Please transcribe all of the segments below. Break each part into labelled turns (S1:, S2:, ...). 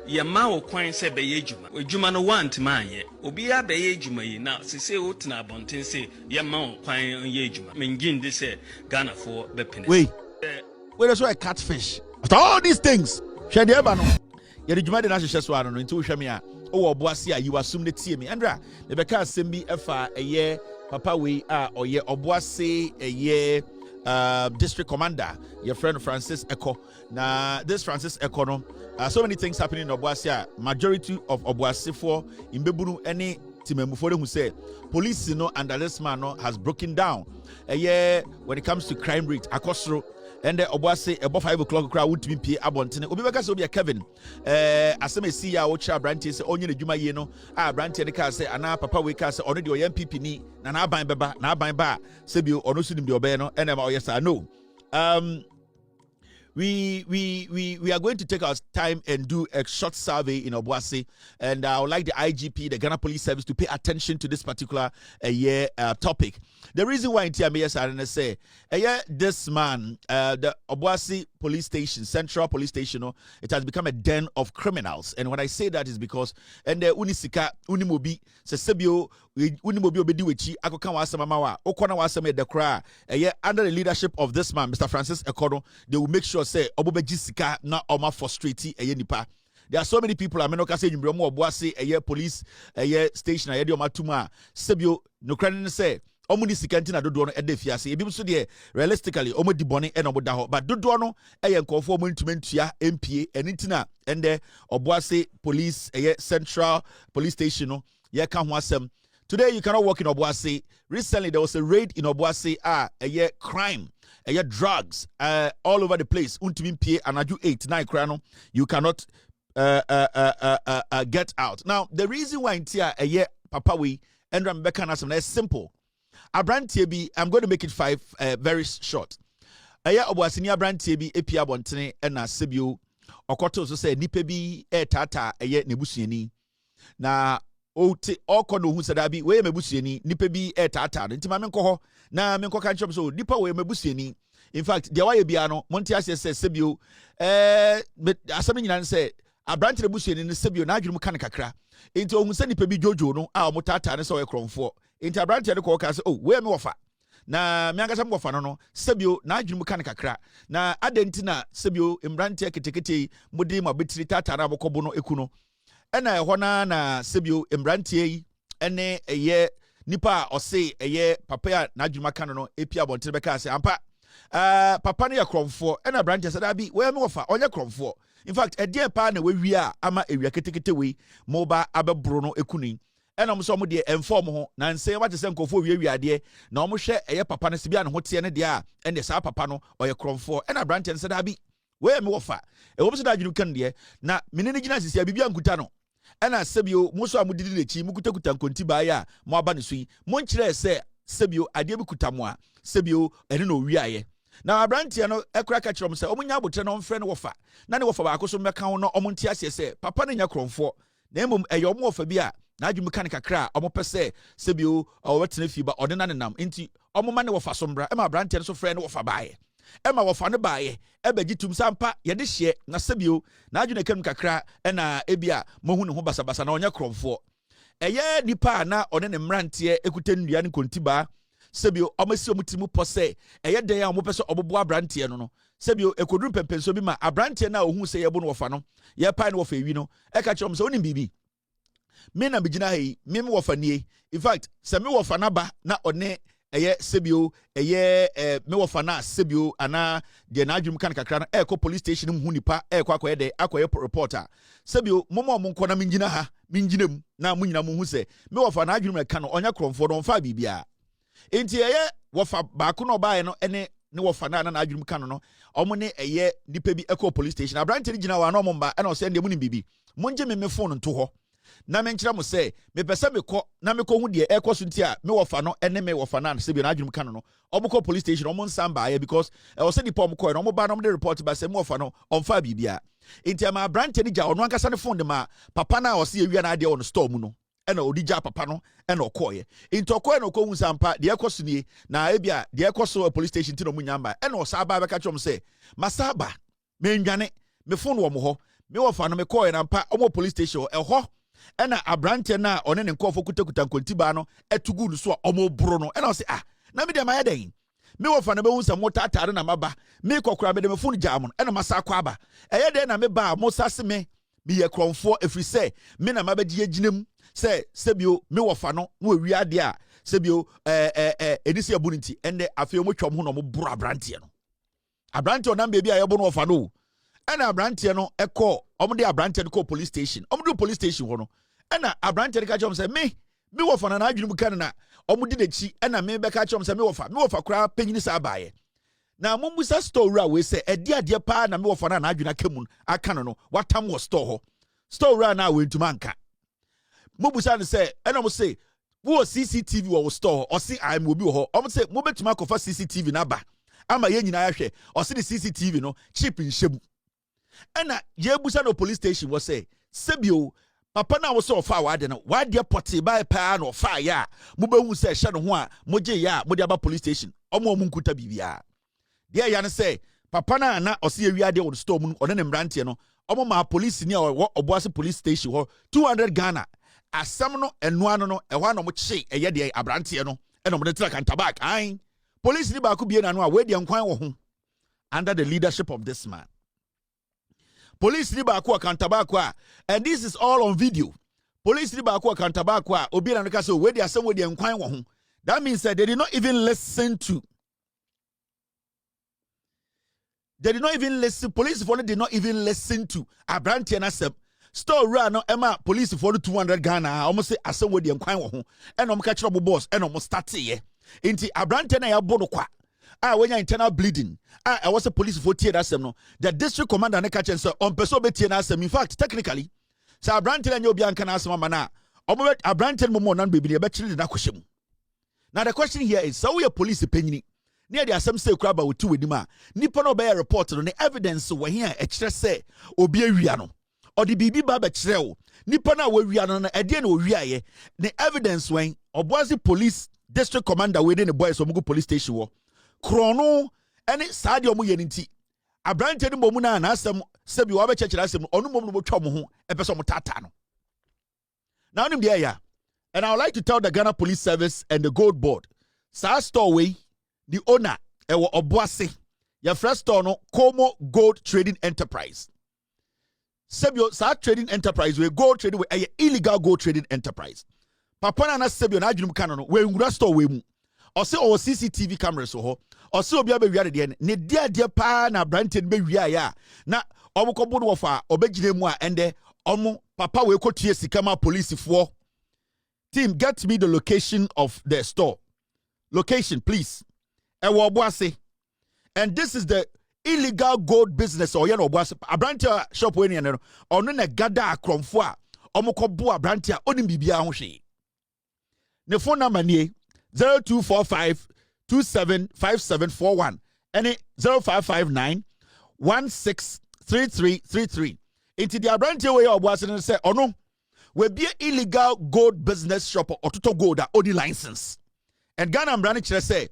S1: ye ma wo kwan se be ye adwuma adwuma no want man ye obi a be ye adwuma yi na sese wo tena bonten se ye ma wo kwan ye adwuma mengin de se Ghana for be pene
S2: wait that's why catfish after all these things share the eba no ye adwuma de na hye so ano no nti wo hwe me a wo oboase a you assume ne tie me andra me be ka asem bi efa eye papa we a oye oboase eye district commander, your friend Francis Eko. Now, this Francis Eko, no, so many things happening in Obuasi. Majority of Obuasi for in Bebunu, any team who say police, under this man has broken down. When it comes to crime rate, Akosro. And the Obuasi above 5 o'clock crowd would be Abontine. Obibeka so be a Kevin. Asame see ya ocha branches say onye juma ye no. Branch the car say ana papa we car say already o MPP ni na ban beba na ban ba sebio ono sunim de obey no and yes I know. We are going to take our time and do a short survey in Obuasi, and I would like the IGP, the Ghana Police Service, to pay attention to this particular topic. The reason why in TMS I say, this man, the Obuasi police station, Central Police Station, it has become a den of criminals. And when I say that is because, and the Unisika, Unimobi, Sesebio, Unimobi Obediwichi, Akokan Wasamamawa, Okona Wasame de Kra, under the leadership of this man, Mr. Francis Ekono, they will make sure say Obobe Jessica na Oma frustrate nipa. There are so many people I menoka say Nyumbremo Obuasi police station aye de omatuma sebio no kran say omuni sikanti na dodo no edefiase ebi so de realistically omo di bone e no boda ho but dodo no nkofo omo ntumentua MPA enitina ende Obuasi police central police station no ye ka ho asem. Today you cannot walk in Obuasi. Recently there was a raid in Obuasi crime drugs all over the place. Untimi pie anaju 8-9 krano you cannot get out. Now the reason why intia papa we and Rebecca Nassam is simple. Abrantie bi, I'm going to make it 5 very short. Obuasi ni abrantie bi epia bontene na sebio okoto so say nipa bi tata nebusuani na ote okono hu sadabi we mebusuani nipa bi tata nti ma menko ho na menko kan chom so nipa we mebusuani. In fact dia waye bia no monte ase se sebio asam nyina se abrante nebusuani ne sebio na adwum kan kakra nti ohun se nipa bi jojo no a omo tata ne se we kromfo nti abrante ne ko ka se we me wofa na me angasa me wofa no sebio na adwum kan kakra na adenti na sebio mbrante ketekete mudi ma betiri tata na bokobo no ekuno ena ehona na sebio mbrante yi ene nipa ose papa na adwum kan no epia bonte be ka se ampa papa ne ya kromfo ena branch said abi we me wofa onye kromfo. In fact edie pa na we wi a ama ewia ketekete we moba abebro no ekuni ena mo so mo de inform ho na nse wa tese nkofo wi ade na mo hwe papa ne se bia ne ho te ne de a ene sa papa no oye kromfo ena branch said abi we me wofa wo so da adwunu kan de na menene gina sisi bibia nkuta no ena sebio mo so amudidi lechi mu kutakuta nkonti ba ya mo aba ne so yi mo nkire se sebio ade bi kuta mo a sebio ene no wi aye na abrantia no ekra ka kirom se omunya abotre no mfre no wofa na ne wofa ba akoso meka ho no omunti ase se papa ne nya kromfo na emom omo wofa bi a na adwum kan kakra omo pese sebio o wetena fi ba odena ne nam nti omo ma ne wofa so mbra ema abrantia no so fre ne wofa baaye ema wofa ne baaye ebagitum sampa ye de hye na sebio na adwune kan kakra na ebia mohu ne ho basabasa na onya kromfo nipa na one ne mrantie ekuta nnua ne kontiba sebio omasi omutimu pose den a omopese obobo abrantie no sebio ekoduru pempenso bi ma abrantie na ohun se yebo no wofa no ye pa ne wofa ewi no eka chom se onim bibi me na bigina hei me wofa nie. In fact se me wofa na ba na one sebio me wofa na sebio ana de na adwum kan kakra na police station mu nipa akoye reporter sebio momo mo nkona mingina ha minginem na munyina mu hu se me wofa na adwum ka no onya kromfo no mfa bibia enti wofa ba ko no baaye no ene ne wofa na adwum ka no omo ne nipa bi police station abrante ni gina wa na omo mba na o se ndem ni bibi monje me phone nto ho na menkyira mo se me pese me ko na me ko hu de so ntia me wofa no ene me wofa na se bi na adwum ka no omo ko police station omo nsamba ya because o se dipa omo ko no omo ba no omo de report ba se me wofa no omfa bibia enti ama abrante ni gya ono ankasa ne phone de ma papa na o se ewia na ade on store mu no ena odija papa no ena okoye enti okoye no ko hu sampa de ekoso nie na ebia de ekoso police station ti no mu nyamba ena osaba ba ka chom se masaba me ndwane me phone wo mo ho me wo fa no me call na mpa omo police station ɛhɔ ɛna abrante na ɔne ne nkɔfo kutakuta nkontiba no ɛtugu no so a ɔmo bro no ɛna ɔse na me de ma yɛden me wo fa no be hu sɛ mo tatare na maba me kokora me de me phone jam no ɛna masa akɔ aba ɛyɛ de na me ba mo sase me yɛ krɔmfo efiri sɛ me na mabɛdi agyinam sɛ sebio me wo fa no no wi ade a sebio edisi abuniti ende afei mo twom ho no mo bro abrante no abrante onam bebi a yɛbo no wo fa no ɛna abrante no ɛkɔ ɔmo de abrante no kɔ police station ɔmo do police station hɔ no ɛna abrante no ka kyerɛ sɛ me wo fa na adwene mu ka na ɔmo di n'akyi ɛna me bɛka kyerɛ sɛ me wo fa kora panyini sa abaayɛ na mo musa store ra we sɛ ɛdi adeɛ pa na me wo fa na adwene aka mu aka no watam wɔ store ra na we ntuma nka mo busa ne sɛ ɛna mo say wo CCTV wo store ɔsi am obi wɔ hɔ ɔmo sɛ mo betuma akɔfa CCTV na ba ama yɛn nyinaa hwɛ ɔsi ne CCTV no chip nhyɛm ɛna yɛbusa no police station wɔ sɛ sebio papa na wo sɛ ɔfa wade no wade pɔte ba pa na ɔfa ya mo behu sɛ hye no ho a mo gye ya mo de aba police station ɔmo nkuta bibia deɛ ya ne sɛ papa na ɔsi ewi ade wɔ store mu ɔne ne mbrante no ɔmo ma police ni a wɔ Obuasi police station hɔ 200 Ghana asɛm no ɛnoa no ɛhɔ na mo kye ɛyɛ de abrante no ɛna mo de tra kantabak an police ni ba ko bie na no a we de nkwan wɔ ho under the leadership of this man. Police ni ba ko kantabak and this is all on video. Police ni ba ko kantabak obi na no ka say we de asɛm we de nkwan wɔ ho. That means that they did not even listen. Police for did not even listen to abrante na asɛm. Store run no Emma police for 200 Ghana almost say asɛm we de nkwan wɔ ho. And ɔmo ka kyerɛ bo boss and ɔmo start ye. Inti abrante na ya bono kwa. When you're internal bleeding, I was a police for tear asem no. The district commander ne catch and so on person be tear asem. In fact, technically, so Abrante and Yobian can ask mana. Abrante momo nan baby be chili na question. Now the question here is so we a police opinion. Near the asem say crab with two with him. Nipa no be a report on the evidence we here extra say obi awiano. Or the bibi baba chreo. Nipa na we wiano na edian we wiaye. The evidence when Obuasi police district commander within the boys of Mugu police station war. Krono ene saade omo ye nti abrante ne bomu na asem sebi wa be chechira asem onu bomu no bo twom ho epeso mo tata no now nim de ya and I would like to tell the Ghana Police Service and the GoldBod sa store way the owner ewo Obuasi your first store no Como Gold Trading Enterprise sebio sa trading enterprise we gold trading we illegal gold trading enterprise papa na sebio na adwunum kan no we ngura store we mu ɔse ɔwɔ CCTV cameras wɔ hɔ ɔse obi abɛwia de ne deɛ pa na abrante no bɛwia ya na ɔmo kɔbo no wɔfa ɔbɛgyina mu a ɛndɛ ɔmo papa we kɔtue sika ma police foɔ team get me the location of the store location please ɛwɔ Obuasi and this is the illegal gold business ɔyɛ no Obuasi abrante shop we ne no ɔno na gada akrɔmfo a ɔmo kɔbo abrante a onim bibia ho hwee ne phone number nie 0245275741 and 0559163333. Into the abrante way of was and say, oh no, we be illegal gold business shop or to gold that only license. And Ghana Branch say,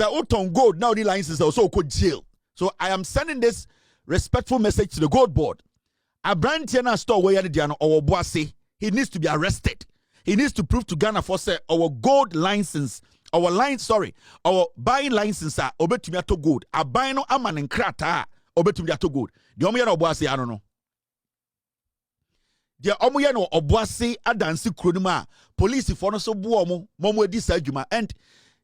S2: Oton gold now the license also could jail. So I am sending this respectful message to the GoldBod. Abrante na store where the or Obuasi, he needs to be arrested. He needs to prove to Ghana for say our gold license, our buying license are obetumi ato gold. A buying no aman and krata obetumi ato gold. The omuya no Obuasi I don't know. The omuya no Obuasi adansi kronima police for no so buomo momo edi sajuma. And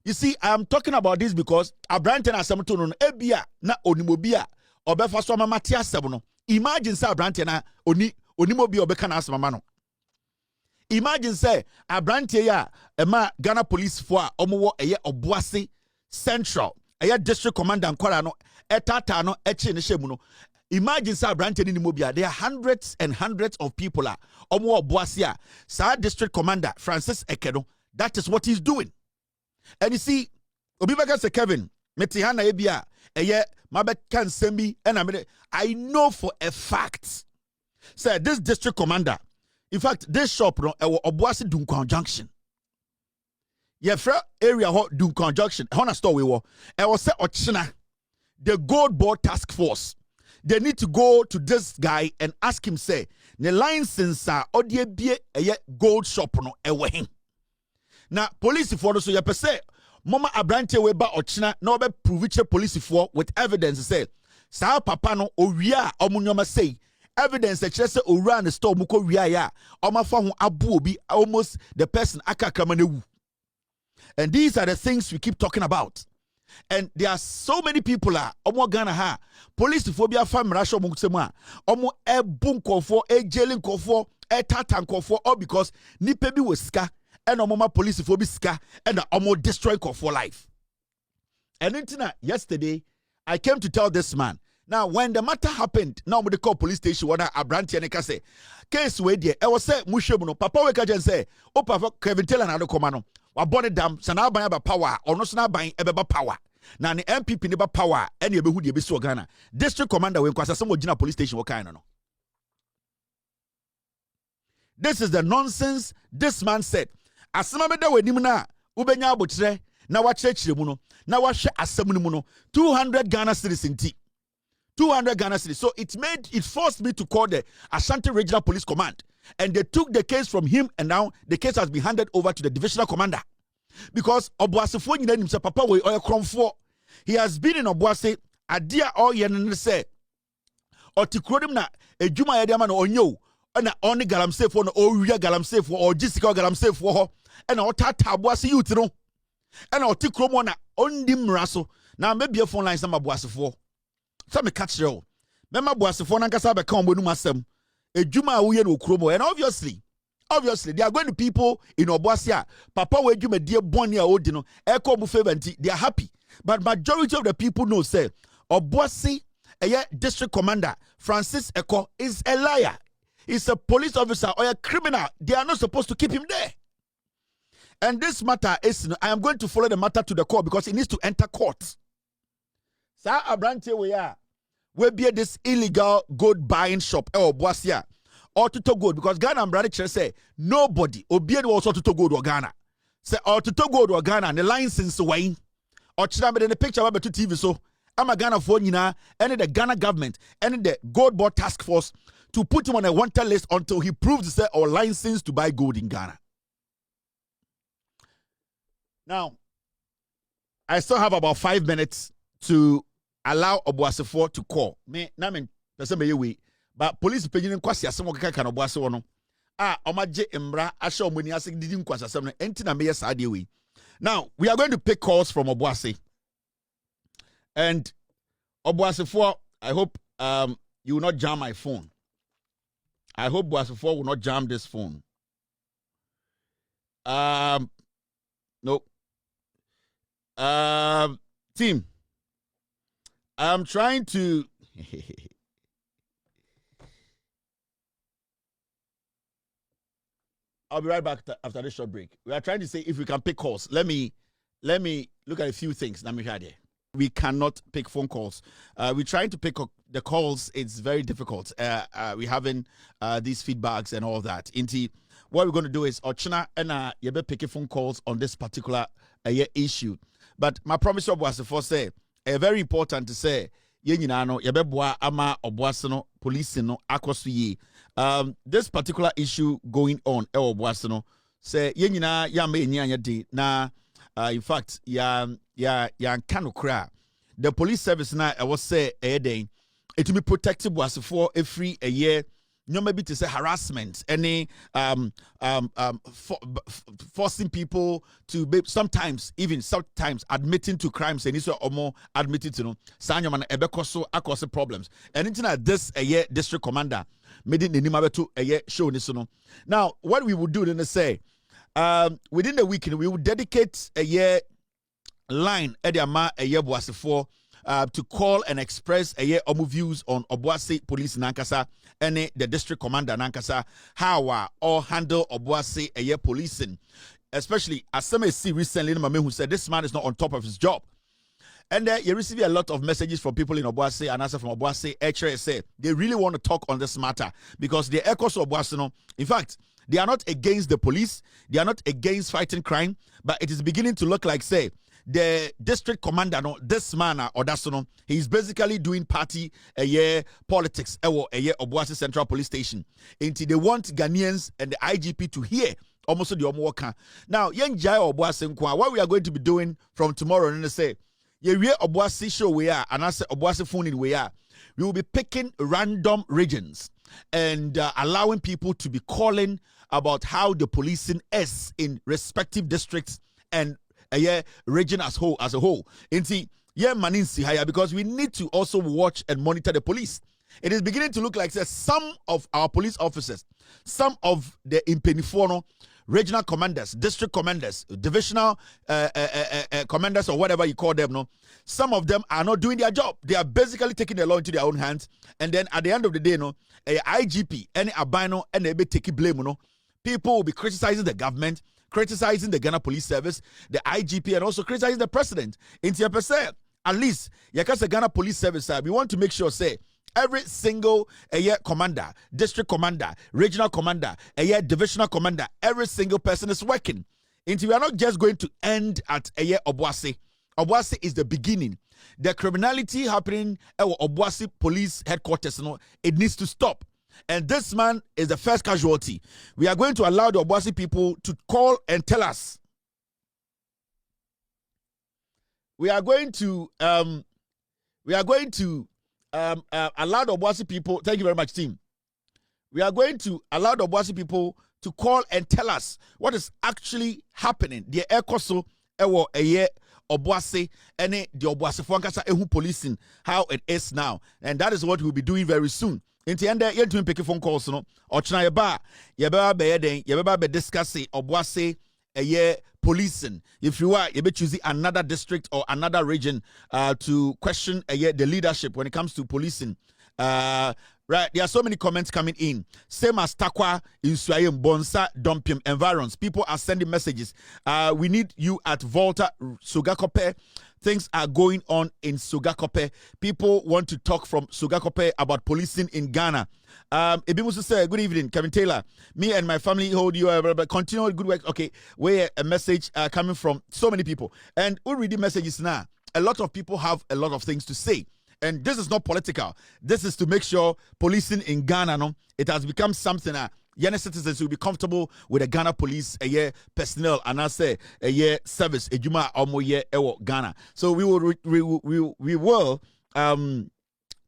S2: you see, I am talking about this because Abrante na asem to no ebia na onimobia obefa so mama tia asem no. Imagine say Abrante na onimobi obeka na asem no. Imagine say Abrante ya ema Ghana police for omowo eye Obuasi Central eye district commander nkwara no etata no echi ne hyemu no. Imagine say Abrante ni mobia there are hundreds and hundreds of people are omowo Obuasi a sa district commander Francis Ekedo that is what he's doing. And you see obi beka say Kevin metihana ebia eye mabeka nsemi and I know for a fact say this district commander. In fact, this shop no Obuasi Duncan Junction. Yefra area ho Duncan Junction. Hona store we wo. E was say Ochina the GoldBod task force. they need to go to this guy and ask him, say, the license are odie bie a gold shop no ewe. Now, police for so you say, Mama Abrante weba ochina no be prove police for with evidence say, sa papa no owia omunyoma say, evidence that say owura and store muko wia ya, omafa ho abu obi almost the person akakramanewu. And these are the things we keep talking about. And there are so many people omo Ghana ha police phobia fam rasho mo kusema omo ebun kofo jailing kofo tatan kofo all because nipa bi weska and omo police phobia ska and omo destroy kofo life. And then yesterday I came to tell this man. Now when the matter happened, now we call police station wada Abranti and say case we there I was say mushemu no papa we ka say o papa Kevin Taylor na do komano wa born dam sana ban ba power or no sana ban ebeba power. Now the MPP never power any ebehu de ebesu Ghana. District commander when kwasa some Gina police station what kind no. This is the nonsense this man said. Asema me da wanim na ubenya abotre na wa chechire mu no na wa hwe asem no mu no 200 Ghana cedis inti. 200 Ghana cedis. So it forced me to call the Ashanti Regional Police Command and they took the case from him and now the case has been handed over to the divisional commander. Because Obuasefo nyina nim se papa we oye kromfo. He has been in Obuase adia all yen say otikrodem na edwuma ye de ma na onyo na oni galamsefo na owia galamsefo or jisika galamsefo ho na otata Obuase youth no na otikrom na ondi mraso na mebie phone lines na Obuasefo so me catch you mema Obuasefo na nkasa be kan obonu masem edwuma a wo ye no okromo and obviously, they are going to people in Obuasia. Papa, where you dear Bonnie or Odino, Echo Buffet, they are happy. But majority of the people know, say, Obuasi, a district commander, Francis Echo, is a liar. He's a police officer or a criminal. They are not supposed to keep him there. And this matter is, I am going to follow the matter to the court because it needs to enter court. Sir Abrante, we be this illegal gold buying shop, Obuasia. Or to gold because Ghana and Brother Church say nobody obedient also to gold or Ghana. Say or to gold or Ghana and the license wine or china in the picture about to TV so I'm a Ghana for and the Ghana government and the GoldBod task force to put him on a wanted list until he proves say or license to buy gold in Ghana. Now I still have about 5 minutes to allow Obuasefo to call. Me na me person be we. But police pagin kwasi asem okeka kan Obuase wo no omaje mbra ahye omoni ase didi nkwasi asem no enti na me yes ade we. Now we are going to pick calls from Obuase and Obuasefo I hope you will not jam my phone. I hope Obuasefo will not jam this phone. No. Team, I'm trying to I'll be right back after this short break. We are trying to say if we can pick calls. Let me look at a few things. We cannot pick phone calls. We're trying to pick the calls. It's very difficult. We're having these feedbacks and all that. Inti, what we're going to do is Ochina and you'll picking phone calls on this particular issue. But my promise was to say very important to say yenyinano yebeboa ama Obuase no police no akoso yi. This particular issue going on Obuase no say yenyina ya me nyanya de na in fact ya kanokra the police service na I was say den it will be protected Obuase for every a year. No, maybe to say harassment, any forcing people to be sometimes admitting to crimes and or more admitted to no sanyaman ebekoso akose problems. And into this a year district commander made it the to a year show this no. Now what we would do then say within the weekend we would dedicate a year line Ediama a year Obuase for to call and express a year of views on Obuase police Nankasa and the district commander Nankasa how or handle Obuase a year policing, especially as some see recently who said this man is not on top of his job. And you receive a lot of messages from people in Obuase and answer from Obuase. Actually, say they really want to talk on this matter because the echoes of Obuase, no, in fact, they are not against the police, they are not against fighting crime, but it is beginning to look like say the district commander, no, this man or that's no, he's basically doing party politics Obuasi Central Police Station. Until they want Ghanaians and the IGP to hear almost the Omuoka. Now, yen jai Obuasi nkwa, what we are going to be doing from tomorrow, and they say, ye Obuasi show we are, and I say Obuasi phone in we are. We will be picking random regions and allowing people to be calling about how the policing is in respective districts and region as a whole. Because we need to also watch and monitor the police. It is beginning to look like some of our police officers, some of the Impenifono regional commanders, district commanders, divisional commanders, or whatever you call them, no, some of them are not doing their job. They are basically taking the law into their own hands. And then at the end of the day, no, IGP, any abino, and they be taking blame, no. People will be criticizing the government, criticizing the Ghana Police Service, the IGP, and also criticizing the president. At least, the Ghana Police Service, we want to make sure, say, every single commander, district commander, regional commander, divisional commander, every single person is working. We are not just going to end at Obuasi. Obuasi is the beginning. The criminality happening at Obuasi Police Headquarters, it needs to stop. And this man is the first casualty. We are going to allow the Obuasi people to call and tell us. We are going to allow the Obuasi people. Thank you very much, team. We are going to allow the Obuasi people to call and tell us what is actually happening. The Ekoso ewo eye Obuasi and the Obuasi Fuankasa ehu policing how it is now, and that is what we'll be doing very soon. In the end, you're doing pick phone calls, no. Or china yeba be discussing Obuasi policing. If you are, you be choosing another district or another region to question the leadership when it comes to policing. Right, there are so many comments coming in. Same as Takwa in Swayem, Bonsa, Dompium, Environs. People are sending messages. We need you at Volta, Sugakope. Things are going on in Sugakope. People want to talk from Sugakope about policing in Ghana. Ebimusu say, good evening, Kevin Taylor. Me and my family hold you. Continue good work. Okay, where a message coming from so many people. And we'll read the messages now. A lot of people have a lot of things to say. And this is not political. This is to make sure policing in Ghana, no, it has become something that Ghana citizens will be comfortable with the Ghana police personnel and I say service ejuma omoye ewo Ghana. So we will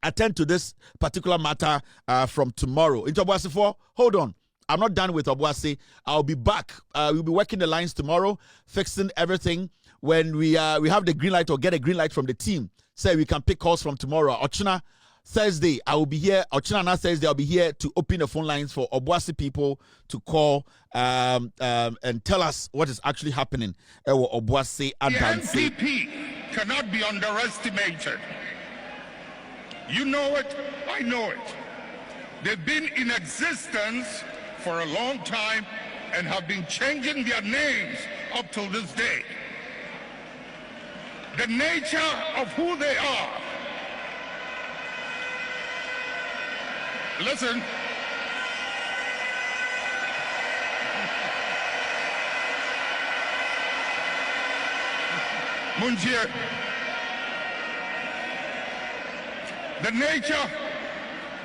S2: attend to this particular matter from tomorrow. Into Obuasi 4, hold on. I'm not done with Obuasi. I'll be back. We'll be working the lines tomorrow, fixing everything. When we have the green light or get a green light from the team, say we can pick calls from tomorrow. Ochina Thursday, I will be here. Ochina na Thursday, I'll be here to open the phone lines for Obuasi people to call and tell us what is actually happening. Obuasi and
S3: the NPP cannot be underestimated. You know it, I know it. They've been in existence for a long time and have been changing their names up till this day. The nature of who they are. Listen. Munjir. The nature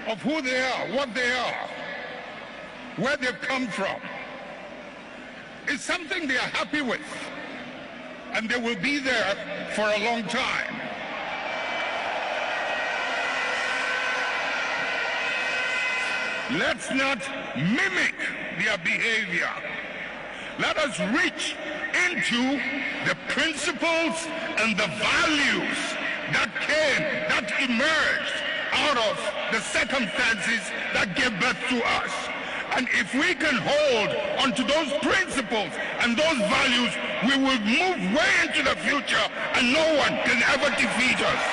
S3: of who they are, what they are, where they've come from, is something they are happy with. And they will be there for a long time. Let's not mimic their behavior. Let us reach into the principles and the values that emerged out of the circumstances that gave birth to us. And if we can hold onto those principles and those values, we will move way into the future and no one can ever defeat us.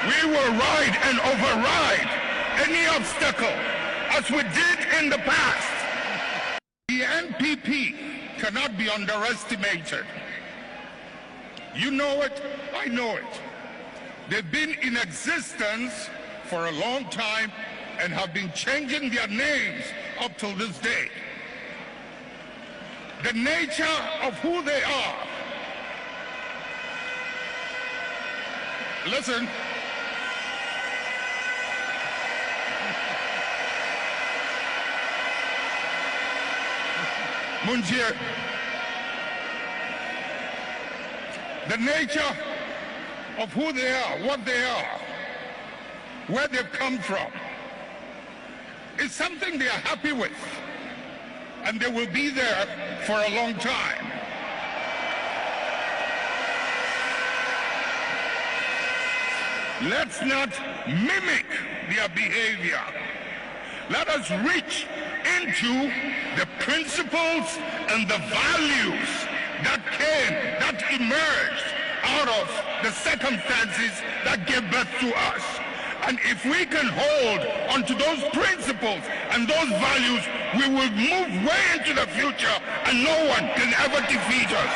S3: We will ride and override any obstacle as we did in the past. The NPP cannot be underestimated. You know it, I know it. They've been in existence for a long time and have been changing their names up till this day. The nature of who they are. Listen. Munjie, the nature of who they are, what they are, where they've come from, is something they are happy with, and they will be there for a long time. Let's not mimic their behavior. Let us reach into the principles and the values that emerged out of the circumstances that gave birth to us. And if we can hold onto those principles and those values, we will move way into the future and no one can ever defeat us.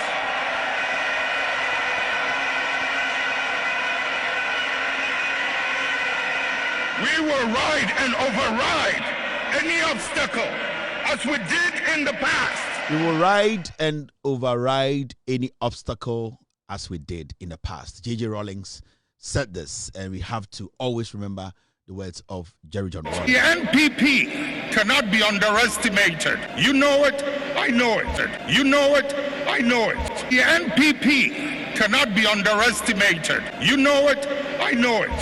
S3: We will ride and override any obstacle as we did in the past.
S2: We will ride and override any obstacle as we did in the past. J.J. Rawlings said this, and we have to always remember the words of Jerry John Rawlings.
S3: The NPP cannot be underestimated. You know it, I know it. You know it, I know it. The NPP cannot be underestimated. You know it, I know it.